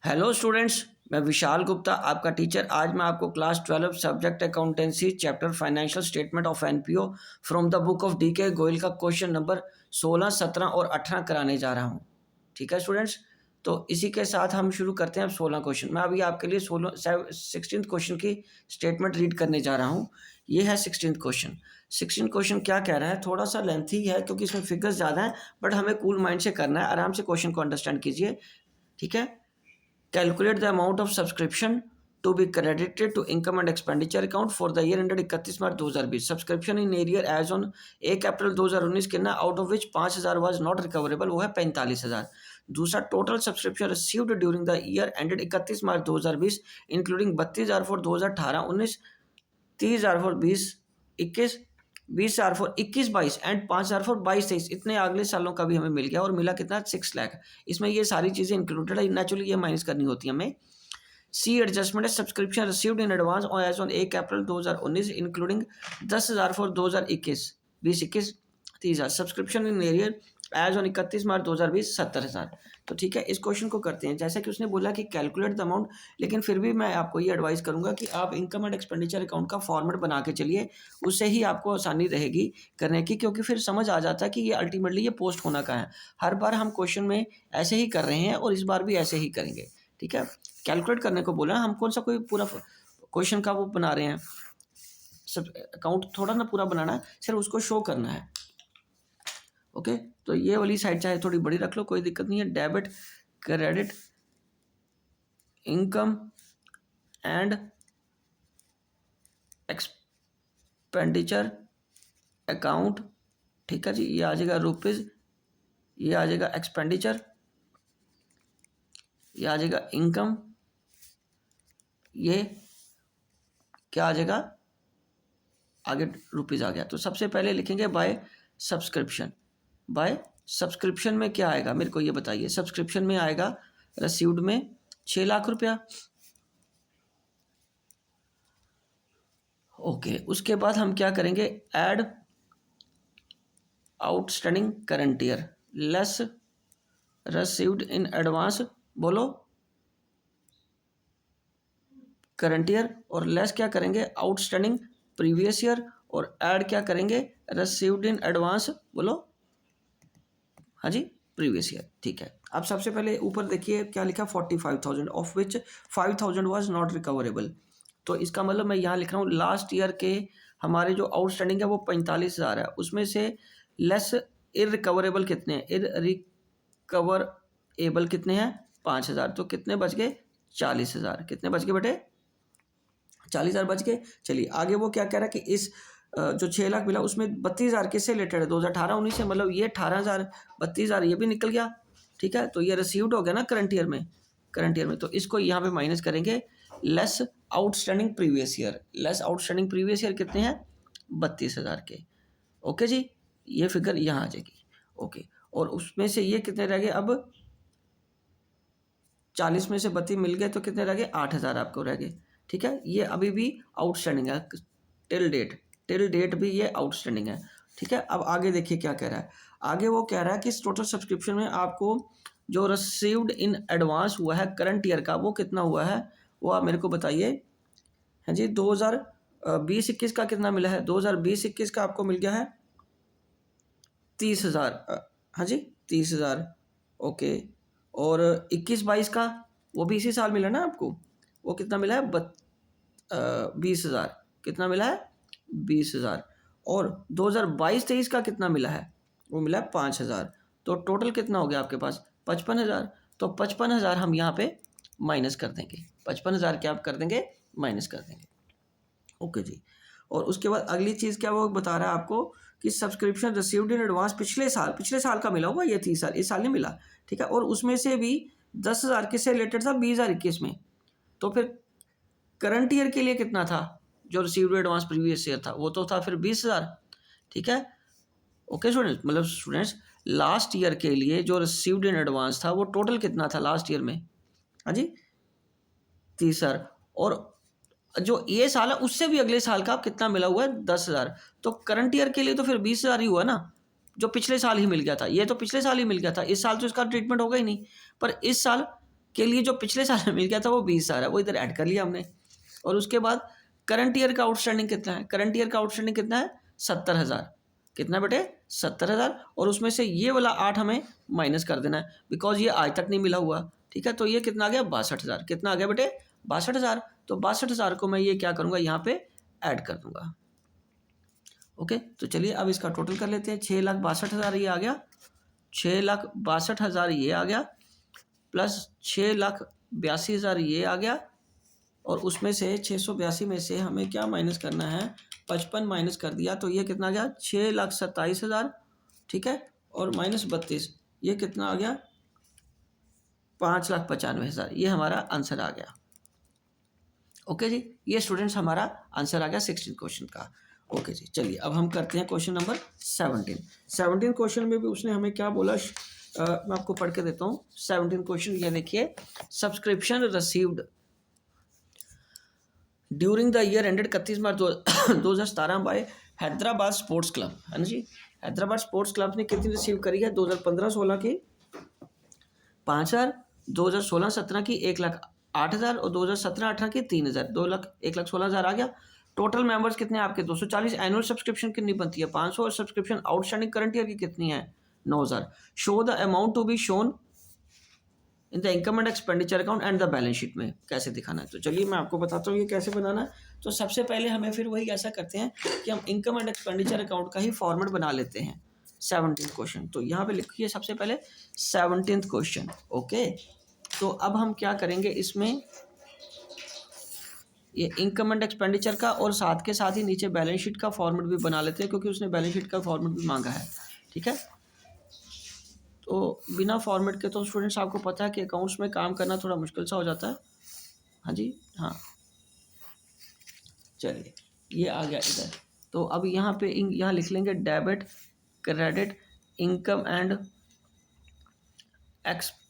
Hello students, मैं विशाल गुप्ता आपका teacher. आज मैं आपको class 12 subject accountancy chapter financial statement of NPO from the book of DK Goyal का क्वेश्चन नंबर 16, 17 और 18 कराने जा रहा हूँ। ठीक है स्टूडेंट्स, तो इसी के साथ हम शुरू करते हैं अब 16 क्वेश्चन। मैं अभी आपके लिए 16th क्वेश्चन की स्टेटमेंट रीड करने जा रहा हूँ। ये है 16th क्वेश्चन। 16th क्वेश्चन क्या कह रहा है, थोड़ा सा लेंथी है क्योंकि इसमें फिगर्स ज़्यादा हैं, बट हमें कूल माइंड से करना है। आराम से क्वेश्चन को अंडरस्टैंड कीजिए। ठीक है। Calculate the amount of subscription to be credited to income and expenditure account for the year ended 31 March 2020. Subscription in arrear as on 1 April 2019 कितना, out of which 5,000 was not recoverable, वो है 45,000। दूसरा, total subscription received during the year ended 31 March 2020 including 32,000 for 2018-19, 30,000 for 20-21, 20,000 for 21-22 and 5,000 for 22-23। इतने अगले सालों का भी हमें मिल गया और मिला कितना, 6 लाख। इसमें ये सारी चीज़ें इंक्लूडेड है। नेचुरली ये माइनस करनी होती है हमें। सी एडजस्टमेंट है सब्सक्रिप्शन रिसीव्ड इन एडवांस और as on 1 April 2019 including 10,000 for 2021, 20-21, 30,000। Subscription in arrear as on 31 March 2020 70,000। तो ठीक है, इस क्वेश्चन को करते हैं। जैसा कि उसने बोला कि कैलकुलेट द अमाउंट, लेकिन फिर भी मैं आपको ये एडवाइस करूंगा कि आप इनकम एंड एक्सपेंडिचर अकाउंट का फॉर्मेट बना के चलिए। उससे ही आपको आसानी रहेगी करने की, क्योंकि फिर समझ आ जाता है कि ये अल्टीमेटली ये पोस्ट होना कहाँ है। हर बार हम क्वेश्चन में ऐसे ही कर रहे हैं और इस बार भी ऐसे ही करेंगे। ठीक है, कैलकुलेट करने को बोला, हम कौन सा कोई पूरा क्वेश्चन का वो बना रहे हैं, सब अकाउंट थोड़ा ना पूरा बनाना है, सिर्फ उसको शो करना है। ओके, तो ये वाली साइड चाहे थोड़ी बड़ी रख लो, कोई दिक्कत नहीं है। Debit credit income and expenditure account. ठीक है जी, ये आ जाएगा रुपीज़, ये आ जाएगा एक्सपेंडिचर, ये आ जाएगा इनकम, ये क्या आ जाएगा, आगे रुपीज़ आ गया। तो सबसे पहले लिखेंगे बाय सब्सक्रिप्शन। बाय सब्सक्रिप्शन में क्या आएगा, मेरे को ये बताइए। सब्सक्रिप्शन में आएगा रिसीव्ड में 6 लाख रुपया। ओके, उसके बाद हम क्या करेंगे, add outstanding current year less received in advance, बोलो करंट ईयर, और लेस क्या करेंगे, आउटस्टैंडिंग प्रीवियस ईयर, और ऐड क्या करेंगे, रिसीव्ड इन एडवांस, बोलो हाँ जी प्रीवियस ईयर। ठीक है, अब सबसे पहले ऊपर देखिए क्या लिखा, 45,000 of which 5,000 was not recoverable. तो इसका मतलब मैं यहाँ लिख रहा हूँ लास्ट ईयर के हमारे जो आउटस्टैंडिंग है वो 45,000 है, उसमें से लेस इररिकवरेबल कितने हैं, इररिकवरेबल कितने हैं, 5,000। तो कितने बच गए, 40,000। कितने बच गए बेटे, 40,000 बच गए। चलिए आगे वो क्या कह रहा है कि इस जो 6 लाख मिला उसमें 32,000 किससे रिलेटेड है, 2018-19 से, मतलब ये 18,000, 32,000 ये भी निकल गया। ठीक है, तो ये रिसीव्ड हो गया ना करंट ईयर में, करंट ईयर में। तो इसको यहाँ पे माइनस करेंगे, less outstanding previous year. Less outstanding previous year कितने हैं, 32,000 के। ओके जी, ये फिगर यहाँ आ जाएगी। ओके, और उसमें से ये कितने रह गए, अब 40 में से 32 मिल गए तो कितने रह गए, 8,000 आपको रह गए। ठीक है, ये अभी भी आउटस्टैंडिंग है, टिल डेट भी ये आउटस्टैंडिंग है। ठीक है, अब आगे देखिए क्या कह रहा है। आगे वो कह रहा है कि इस टोटल सब्सक्रिप्शन में आपको जो रिसीव्ड इन एडवांस हुआ है करंट ईयर का, वो कितना हुआ है, वो आप मेरे को बताइए। हाँ जी, 2020-21 का कितना मिला है, 2020-21 का आपको मिल गया है 30,000। हाँ जी 30,000। ओके, और 21-22 का वो भी इसी साल मिला ना आपको, वो कितना मिला है, 20,000। कितना मिला है, 20,000। और 2022-23 का कितना मिला है, वो मिला है 5,000। तो टोटल कितना हो गया आपके पास, 55,000। तो 55,000 हम यहाँ पे माइनस कर देंगे, 55,000 क्या आप कर देंगे, माइनस कर देंगे। ओके जी, और उसके बाद अगली चीज़ क्या वो बता रहा है आपको कि सब्सक्रिप्शन रिसीव्ड इन एडवांस पिछले साल का मिला होगा, ये 30 साल, इस साल नहीं मिला। ठीक है, और उसमें से भी 10,000 किससे रिलेटेड था, 2021 में। तो फिर करंट ईयर के लिए कितना था, जो रिसीव्ड एडवांस प्रीवियस ईयर था, वो तो था फिर 20,000। ठीक है, ओके स्टूडेंट्स, मतलब स्टूडेंट्स लास्ट ईयर के लिए जो रिसीव्ड इन एडवांस था वो टोटल कितना था लास्ट ईयर में, हाँ जी 30,000। और जो ये साल है उससे भी अगले साल का कितना मिला हुआ है, 10,000। तो करंट ईयर के लिए तो फिर 20,000 ही हुआ ना, जो पिछले साल ही मिल गया था। ये तो पिछले साल ही मिल गया था, इस साल तो इसका ट्रीटमेंट होगा ही नहीं। पर इस साल के लिए जो पिछले साल में मिल गया था वो 20,000 है, वो इधर ऐड कर लिया हमने। और उसके बाद करंट ईयर का आउटस्टैंडिंग कितना है, करंट ईयर का आउटस्टैंडिंग कितना है 70,000, कितना बेटे 70,000, और उसमें से ये वाला 8 हमें माइनस कर देना है बिकॉज ये आज तक नहीं मिला हुआ, ठीक है। तो ये कितना आ गया 62,000, कितना आ गया बेटे 62,000। तो 62,000 को मैं ये क्या करूँगा यहाँ पे ऐड कर दूंगा। ओके, तो चलिए अब इसका टोटल कर लेते हैं। 6,62,000 ये आ गया, 6,62,000 ये आ गया, प्लस 6,82,000 ये आ गया, और उसमें से 682 में से हमें क्या माइनस करना है, 55 माइनस कर दिया तो ये कितना आ गया 6,27,000, ठीक है। और माइनस 32 ये कितना आ गया 5,95,000, ये हमारा आंसर आ गया। ओके जी, ये स्टूडेंट्स हमारा आंसर आ गया 16 क्वेश्चन का। ओके जी, चलिए अब हम करते हैं क्वेश्चन नंबर 17 क्वेश्चन में भी उसने हमें क्या बोला, मैं आपको पढ़ के देता हूँ। 17 क्वेश्चन ये देखिए, subscription received during the year ended 31 March 2017 by Hyderabad sports club, है ना जी। हैदराबाद स्पोर्ट्स क्लब ने कितनी रिसीव करी है 2015-16 की 5,000, 2016-17 की 1,08,000 और 2017-18 की 3,000, 1,16,000 आ गया। टोटल मेंबर्स कितने हैं आपके 240। एनुअल सब्सक्रिप्शन कितनी बनती है 500, और सब्सक्रिप्शन आउटस्टैंडिंग करंट ईयर की कितनी है 9,000। Show the amount to be shown in the income and expenditure account and the balance sheet में कैसे दिखाना है। तो चलिए मैं आपको बताता हूँ ये कैसे बनाना है। तो सबसे पहले हमें फिर वही ऐसा करते हैं कि हम इनकम एंड एक्सपेंडिचर अकाउंट का ही फॉर्मेट बना लेते हैं। 17 क्वेश्चन, तो यहाँ पे लिखिए सबसे पहले 17 क्वेश्चन। ओके, तो अब हम क्या करेंगे इसमें, ये इनकम एंड एक्सपेंडिचर का और साथ के साथ ही नीचे बैलेंस शीट का फॉर्मेट भी बना लेते हैं, क्योंकि उसने बैलेंस शीट का फॉर्मेट भी मांगा है, ठीक है। तो बिना फॉर्मेट के तो स्टूडेंट्स आपको पता है कि अकाउंट्स में काम करना थोड़ा मुश्किल सा हो जाता है। हाँ जी, हाँ, चलिए ये आ गया इधर। तो अब यहाँ पे यहाँ लिख लेंगे debit credit income and expenditure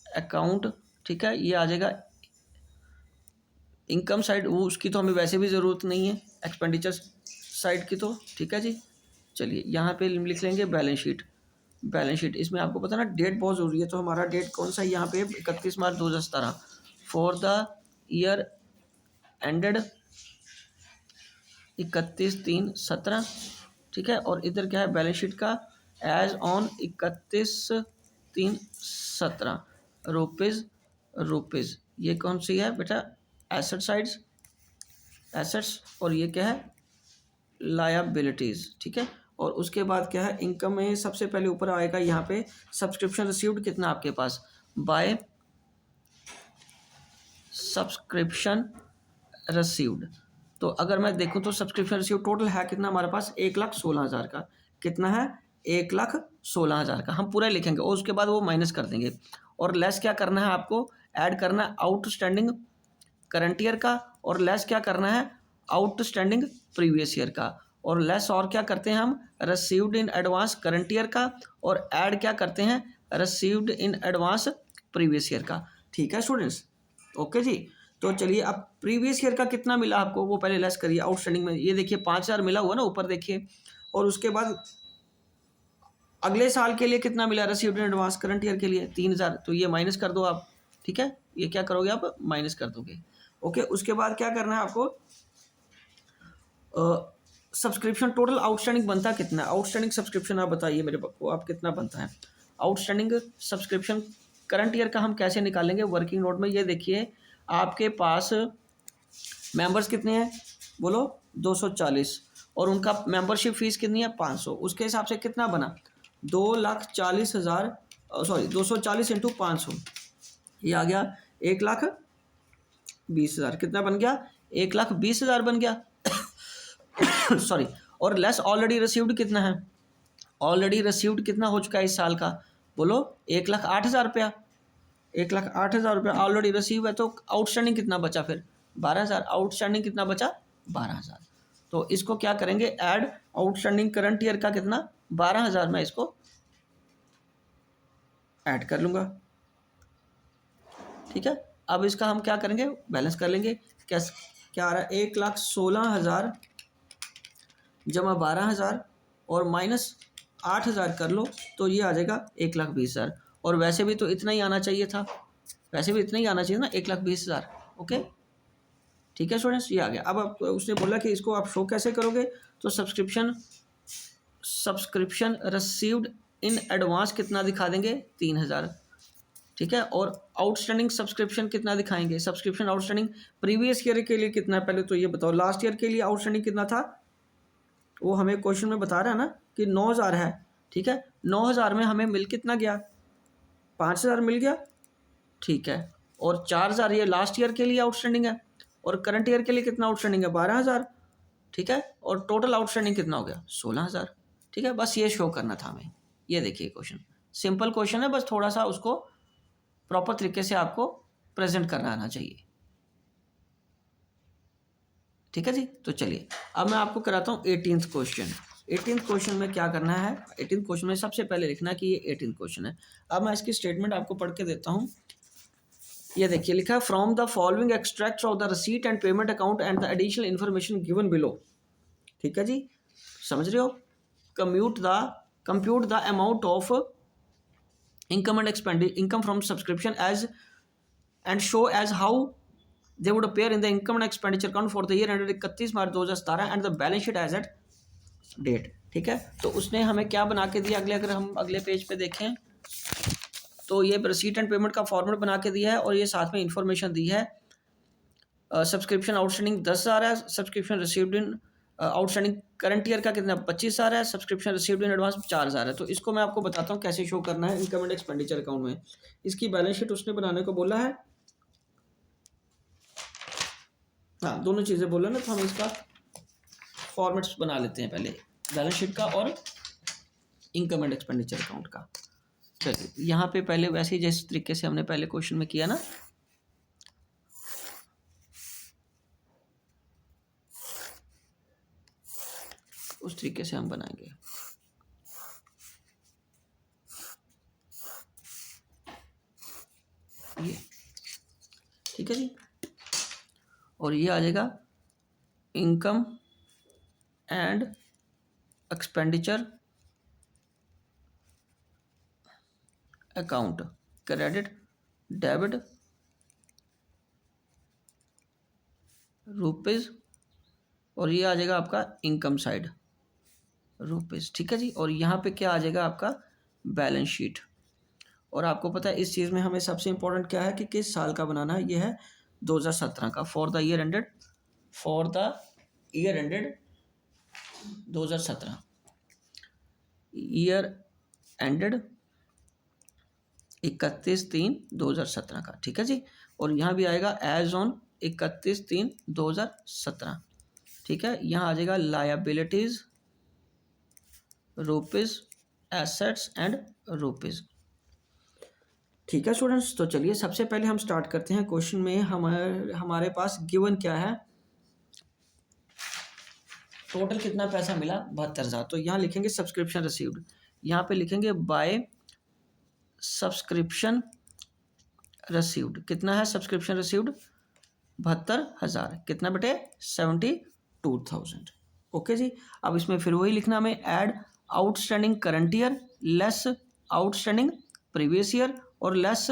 account, ठीक है। ये आ जाएगा इनकम साइड, वो उसकी तो हमें वैसे भी ज़रूरत नहीं है, एक्सपेंडिचर साइड की तो, ठीक है जी। चलिए यहाँ पे लिख लेंगे बैलेंस शीट। बैलेंस शीट इसमें आपको पता ना डेट बहुत ज़रूरी है, तो हमारा डेट कौन सा है यहाँ पे 31 March 2017 for the year ended 31/3/17, ठीक है। और इधर क्या है बैलेंस शीट का, एज ऑन 31/3/17 रुपीज़, ये कौन सी है बेटा एसेट साइड्स, एसेट्स, और ये क्या है लायबिलिटीज़, ठीक है। और उसके बाद क्या है इनकम में सबसे पहले ऊपर आएगा यहाँ पे सब्सक्रिप्शन रिसीव्ड कितना आपके पास बाय सब्सक्रिप्शन रिसीव्ड। तो अगर मैं देखूँ तो सब्सक्रिप्शन रिसीव्ड टोटल है कितना हमारे पास 1,16,000 का, कितना है 1,16,000 का, हम पूरा लिखेंगे और उसके बाद वो माइनस कर देंगे। और लेस क्या करना है आपको, ऐड करना है आउटस्टैंडिंग करंट ईयर का, और लेस क्या करना है आउटस्टैंडिंग प्रीवियस ईयर का, और लेस और क्या करते हैं हम received in advance current year का, और ऐड क्या करते हैं received in advance previous year का, ठीक है स्टूडेंट्स। ओके जी, तो चलिए अब प्रीवियस ईयर का कितना मिला आपको वो पहले लेस करिए आउटस्टैंडिंग में। ये देखिए 5,000 मिला हुआ ना ऊपर देखिए, और उसके बाद अगले साल के लिए कितना मिला received in advance current year के लिए 3,000, तो ये माइनस कर दो आप, ठीक है। ये क्या करोगे आप माइनस कर दोगे। ओके, उसके बाद क्या करना है आपको, सब्सक्रिप्शन टोटल आउटस्टैंडिंग बनता कितना है, आउटस्टैंडिंग सब्सक्रिप्शन आप बताइए मेरे को आप कितना बनता है आउटस्टैंडिंग सब्सक्रिप्शन करंट ईयर का। हम कैसे निकालेंगे वर्किंग नोट में, ये देखिए आपके पास मेंबर्स कितने हैं बोलो 240, और उनका मेंबरशिप फीस कितनी है 500, उसके हिसाब से कितना बना 2,40,000, सॉरी 240 इंटू 500, ये आ गया 1,20,000, कितना बन गया 1,20,000 बन गया सॉरी। और लेस ऑलरेडी रिसीव्ड कितना है, ऑलरेडी रिसीव्ड कितना हो चुका है इस साल का बोलो 1,08,000 रुपया, 1,08,000 रुपया ऑलरेडी रिसीव है। तो आउटस्टैंडिंग कितना बचा फिर 12,000, आउटस्टैंडिंग कितना बचा 12,000। तो इसको क्या करेंगे ऐड आउटस्टैंडिंग करंट ईयर का कितना 12,000, मैं इसको ऐड कर लूँगा, ठीक है। अब इसका हम क्या करेंगे बैलेंस कर लेंगे, क्या आ रहा है 1,16,000 जमा 12,000 और माइनस 8,000 कर लो तो ये आ जाएगा 1,20,000। और वैसे भी तो इतना ही आना चाहिए था, वैसे भी इतना ही आना चाहिए ना, 1,20,000। ओके ठीक है स्टूडेंट्स, ये आ गया। अब आप उसने बोला कि इसको आप शो कैसे करोगे, तो सब्सक्रिप्शन रिसीव्ड इन एडवांस कितना दिखा देंगे, 3,000। ठीक है, और आउटस्टैंडिंग सब्सक्रिप्शन कितना दिखाएंगे, सब्सक्रिप्शन आउटस्टैंडिंग प्रीवियस ईयर के लिए कितना है, पहले तो ये बताओ लास्ट ईयर के लिए आउटस्टैंडिंग कितना था, वो हमें क्वेश्चन में बता रहा है ना कि 9,000 है। ठीक है, 9,000 में हमें मिल कितना गया, 5,000 मिल गया। ठीक है, और 4,000 ये लास्ट ईयर के लिए आउटस्टैंडिंग है, और करंट ईयर के लिए कितना आउटस्टैंडिंग है, 12,000। ठीक है, और टोटल आउटस्टैंडिंग कितना हो गया, 16,000। ठीक है, बस ये शो करना था हमें। ये देखिए क्वेश्चन, सिंपल क्वेश्चन है, बस थोड़ा सा उसको प्रॉपर तरीके से आपको प्रेजेंट करना आना चाहिए। ठीक है जी, तो चलिए अब मैं आपको कराता हूँ 18th क्वेश्चन। 18th क्वेश्चन में क्या करना है, 18th क्वेश्चन में सबसे पहले लिखना है कि ये 18th क्वेश्चन है। अब मैं इसकी स्टेटमेंट आपको पढ़ के देता हूँ। ये देखिए लिखा है, from the following extracts of the receipt and payment account and the additional information given below. ठीक है जी, समझ रहे हो, compute the amount of income and expenditure, income from subscription as and show as how they would appear in the income and expenditure account for the year ended 31 March 2017 and the balance sheet as at date। ठीक है, तो उसने हमें क्या बना के दिया, अगर हम अगले पेज पे देखें तो ये रिसीट एंड पेमेंट का फॉर्मेट बना के दिया है, और ये साथ में इंफॉर्मेशन दी है। सब्सक्रिप्शन आउटस्टैंडिंग 10,000 है, सब्सक्रिप्शन रिसीव्ड इन आउटस्टैंडिंग करंट ईयर का कितना 25,000 है, सब्सक्रिप्शन रिसीव्ड इन एडवांस 4,000 है। तो इसको मैं आपको बताता हूँ कैसे शो करना है इनकम एंड एक्सपेंडिचर अकाउंट में। इसकी बैलेंस शीट उसने बनाने को बोला है, हाँ दोनों चीज़ें बोला ना, तो हम इसका फॉर्मेट्स बना लेते हैं पहले, बैलेंस शीट का और इनकम एंड एक्सपेंडिचर अकाउंट का। चलिए यहाँ पे पहले वैसे ही जिस तरीके से हमने पहले क्वेश्चन में किया ना, उस तरीके से हम बनाएंगे। ये ठीक है जी, और ये आ जाएगा income and expenditure account, credit debit rupees, और ये आ जाएगा आपका इनकम साइड रुपीज़। ठीक है जी, और यहाँ पे क्या आ जाएगा आपका बैलेंस शीट। और आपको पता है इस चीज़ में हमें सबसे इम्पोर्टेंट क्या है कि किस साल का बनाना है, ये है 2017 का, for the year ended 2017, year ended 31/3/2017 का। ठीक है जी, और यहाँ भी आएगा एज ऑन 31/3/2017। ठीक है, यहाँ आ जाएगा liabilities rupees, assets and rupees. ठीक है स्टूडेंट्स, तो चलिए सबसे पहले हम स्टार्ट करते हैं। क्वेश्चन में हमारे पास गिवन क्या है, टोटल कितना पैसा मिला 72,000। तो यहाँ लिखेंगे सब्सक्रिप्शन रिसीव्ड, यहाँ पे लिखेंगे बाय सब्सक्रिप्शन रिसीव्ड, कितना है सब्सक्रिप्शन रिसीव्ड 72,000, कितना बेटे 72,000। ओके जी, अब इसमें फिर वही लिखना हमें, add outstanding current year less outstanding previous year और less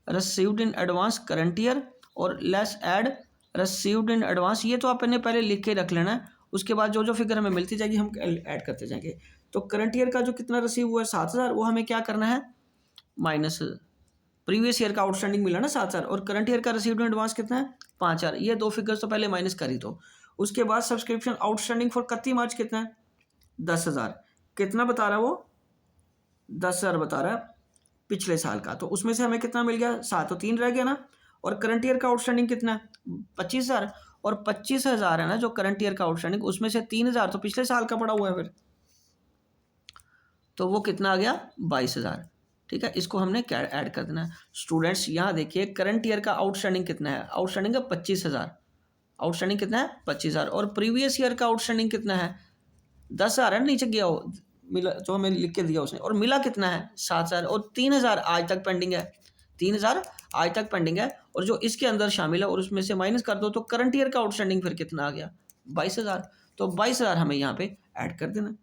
received in advance current year और less add received in advance. ये तो आपने पहले लिख के रख लेना है, उसके बाद जो जो फिगर हमें मिलती जाएगी हम ऐड करते जाएंगे। तो करंट ईयर का जो कितना रिसीव हुआ है 7,000, वो हमें क्या करना है माइनस प्रीवियस ईयर का आउटस्टैंडिंग मिला ना 7,000, और करंट ईयर का रिसीव्ड इन एडवांस कितना है 5,000। ये दो फिगर्स तो पहले माइनस करी। तो उसके बाद सब्सक्रिप्शन आउटस्टैंडिंग फॉर 31 मार्च कितना है 10,000, कितना बता रहा है वो 10,000 बता रहा है पिछले साल का। तो उसमें से हमें कितना मिल गया 7, तो 3 रह गया ना। और करंट ईयर का आउटस्टैंडिंग कितना है 25,000, और 25,000 है ना जो करंट ईयर का आउटस्टैंडिंग, उसमें से 3,000 तो पिछले साल का पड़ा हुआ है फिर, तो वो कितना आ गया 22,000। ठीक है, इसको हमने क्या ऐड कर देना है। स्टूडेंट्स यहाँ देखिए करंट ईयर का आउटस्टैंडिंग कितना है, आउटस्टैंडिंग है 25,000, आउटस्टैंडिंग कितना है 25,000, और प्रीवियस ईयर का आउटस्टैंडिंग कितना है 10,000 है, नीचे गया हो मिला जो हमें लिख के दिया उसने, और मिला कितना है 7,000, और 3,000 आज तक पेंडिंग है, 3,000 आज तक पेंडिंग है, और जो इसके अंदर शामिल है और उसमें से माइनस कर दो तो करंट ईयर का आउटस्टैंडिंग फिर कितना आ गया 22,000। तो 22,000 हमें यहाँ पे ऐड कर देना।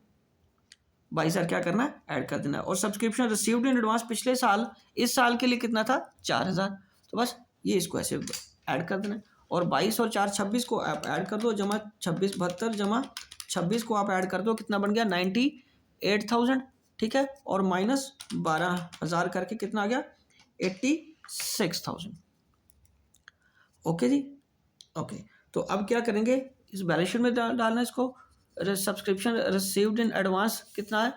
22,000 क्या करना है, ऐड कर देना है। और सब्सक्रिप्शन रिसीव्ड इन एडवांस पिछले साल, इस साल के लिए कितना था, 4,000, तो बस ये इसको ऐसे ऐड कर देना है। और 22 और 4 26 को आप ऐड कर दो, जमा 26 72 जमा 26 को आप ऐड कर दो, कितना बन गया 98,000, ठीक है। और माइनस 12,000 करके कितना आ गया 86,000। ओके जी, ओके। तो अब क्या करेंगे, इस बैलेंस शीट में डालना है इसको। सब्सक्रिप्शन रिसीव्ड इन एडवांस कितना है,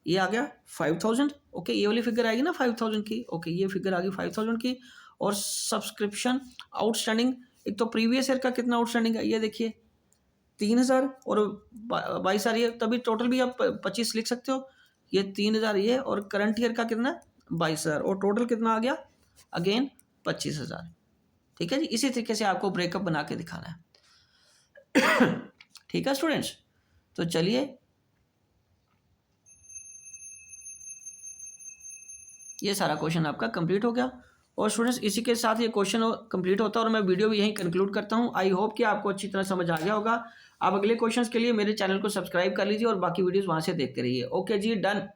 ये आ गया 5,000। ओके, ये वाली फिगर आएगी ना 5,000 की। ओके, ये फिगर आ गई 5,000 की। और सब्सक्रिप्शन आउटस्टैंडिंग, एक तो प्रीवियस ईयर का कितना आउटस्टैंडिंग है, ये देखिए 3,000 और 22,000, ये तभी टोटल भी आप 25 लिख सकते हो। ये 3,000 ये, और करंट ईयर का कितना 22,000, और टोटल कितना आ गया अगेन 25,000। ठीक है जी, इसी तरीके से आपको ब्रेकअप बना के दिखाना है। ठीक है स्टूडेंट्स, तो चलिए ये सारा क्वेश्चन आपका कंप्लीट हो गया। और स्टूडेंट्स इसी के साथ ये क्वेश्चन कंप्लीट होता है और मैं वीडियो भी यहीं कंक्लूड करता हूँ। आई होप कि आपको अच्छी तरह समझ आ गया होगा। आप अगले क्वेश्चंस के लिए मेरे चैनल को सब्सक्राइब कर लीजिए और बाकी वीडियोस वहाँ से देखते रहिए। ओके जी, डन।